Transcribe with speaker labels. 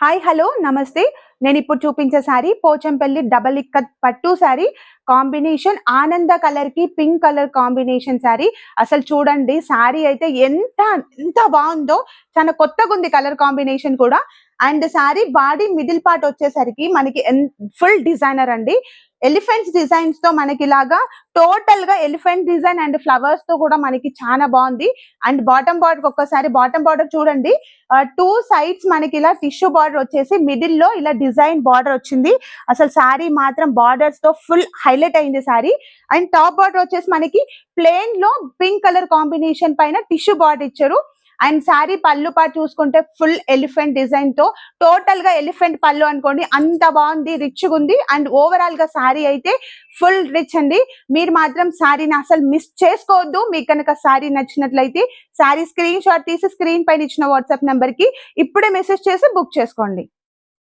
Speaker 1: Hi hello నమస్తే. నేను ఇప్పుడు చూపించే శారీ పోచంపల్లి డబల్ ఇక్కత్ పట్టు శారీ కాంబినేషన్ ఆనంద కలర్ కి పింక్ కలర్ కాంబినేషన్ శారీ. అసలు చూడండి శారీ అయితే ఎంత ఎంత బాగుందో, చాలా కొత్తగా ఉంది కలర్ కాంబినేషన్ కూడా. And sari body middle part వచ్చేసరికి మనకి ఫుల్ డిజైనర్ అండి. ఎలిఫెంట్స్ డిజైన్స్ తో మనకి ఇలాగా టోటల్ గా ఎలిఫెంట్ డిజైన్ అండ్ ఫ్లవర్స్ తో కూడా మనకి చాలా బాగుంది. అండ్ బాటమ్ బార్డర్ ఒక్కసారి బాటమ్ బార్డర్ చూడండి. టూ సైడ్స్ మనకి ఇలా టిష్యూ బార్డర్ వచ్చేసి మిడిల్ లో ఇలా డిజైన్ బార్డర్ వచ్చింది. అసలు శారీ మాత్రం బార్డర్స్ తో ఫుల్ హైలైట్ అయింది శారీ. అండ్ టాప్ బార్డర్ వచ్చేసి మనకి ప్లెయిన్ లో పింక్ కలర్ కాంబినేషన్ పైన టిష్యూ బార్డర్ ఇచ్చారు. అండ్ శారీ పళ్ళు పాటు చూసుకుంటే ఫుల్ ఎలిఫెంట్ డిజైన్ తో టోటల్ గా ఎలిఫెంట్ పళ్ళు అనుకోండి, అంత బాగుంది, రిచ్ గా ఉంది. అండ్ ఓవరాల్ గా శారీ అయితే ఫుల్ రిచ్ అండి. మీరు మాత్రం శారీని అసలు మిస్ చేసుకోవద్దు. మీకు కనుక శారీ నచ్చినట్లయితే శారీ స్క్రీన్ షాట్ తీసి స్క్రీన్ పైన ఇచ్చిన వాట్సాప్ నెంబర్ కి ఇప్పుడే మెసేజ్ చేసి బుక్ చేసుకోండి.